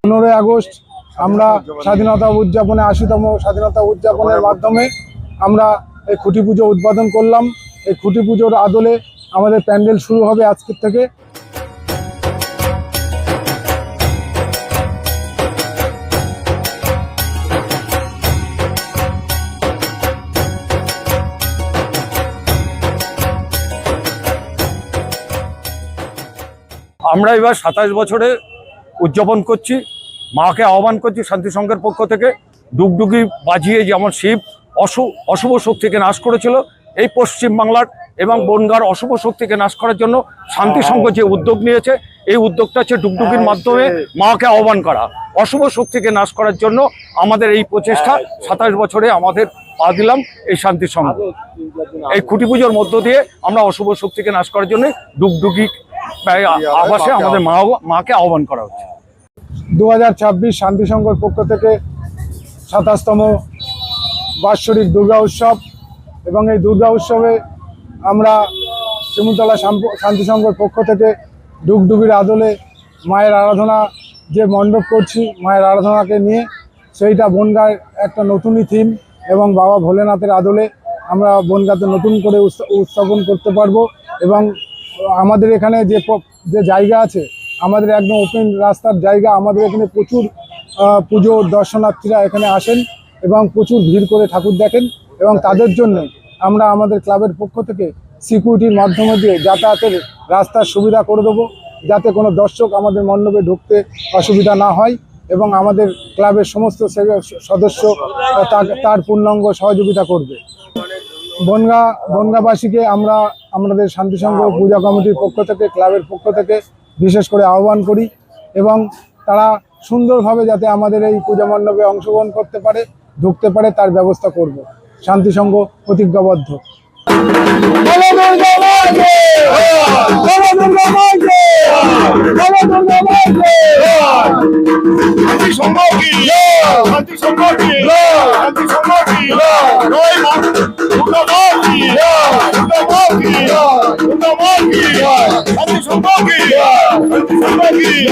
15ই August আমরা স্বাধীনতা উদযাপনে 80তম স্বাধীনতা উদযাপনের মাধ্যমে আমরা এই খুঁটি পুজো উদ্বোধন করলাম। এই খুঁটি পুজোর আদলে আমাদের প্যান্ডেল শুরু হবে আজকের থেকে। আমরা এবার 27 বছরে উদযাপন করছি। মাকে আহ্বান করছি শান্তি সংঘের পক্ষ থেকে। ডুগডুগি বাজিয়ে যেমন শিব অশুভ শক্তিকে নাশ করেছিল, এই পশ্চিমবাংলার এবং বনগাঁর অশুভ শক্তিকে নাশ করার জন্য শান্তি সংঘ যে উদ্যোগ নিয়েছে, এই উদ্যোগটা হচ্ছে ডুগডুগির মাধ্যমে মাকে আহ্বান করা, অশুভ শক্তিকে নাশ করার জন্য আমাদের এই প্রচেষ্টা। 27 বছরে আমাদের পা দিলাম এই শান্তি সংঘ। এই খুঁটি পুজোর মধ্য দিয়ে আমরা অশুভ শক্তিকে নাশ করার জন্য ডুগডুগি আবাসে আমাদের মাকে আহ্বান করা হচ্ছে। 2026 শান্তি সংঘের পক্ষ থেকে 27তম বাৎসরিক দুর্গা উৎসব, এবং এই দুর্গা উৎসবে আমরা শিমুলতলা শান্তি সংঘের পক্ষ থেকে ডুগডুগির আদলে মায়ের আরাধনা যে মণ্ডপ করছি, মায়ের আরাধনাকে নিয়ে, সেইটা বনগাঁর একটা নতুনই থিম, এবং বাবা ভোলেনাথের আদলে আমরা বনগাঁতে নতুন করে উত্থাপন করতে পারবো। এবং আমাদের এখানে যে জায়গা আছে, আমাদের একদম ওপেন রাস্তার জায়গা, আমাদের এখানে প্রচুর পুজো দর্শনার্থীরা এখানে আসেন এবং প্রচুর ভিড় করে ঠাকুর দেখেন, এবং তাদের জন্য আমরা আমাদের ক্লাবের পক্ষ থেকে সিকিউরিটির মাধ্যমে দিয়ে যাতায়াতের রাস্তার সুবিধা করে দেবো, যাতে কোনো দর্শক আমাদের মণ্ডপে ঢুকতে অসুবিধা না হয়, এবং আমাদের ক্লাবের সমস্ত সদস্য তার পূর্ণাঙ্গ সহযোগিতা করবে। বনগাঁবাসীকে আমরা আমাদের শান্তি সংঘ পূজা কমিটির পক্ষ থেকে, ক্লাবের পক্ষ থেকে বিশেষ করে আহ্বান করি, এবং তারা সুন্দরভাবে যাতে আমাদের এই পূজা মণ্ডপে অংশগ্রহণ করতে পারে, ঢুকতে পারে, তার ব্যবস্থা করব। শান্তি সংঘ প্রতিজ্ঞাবদ্ধ। Santi Songo ki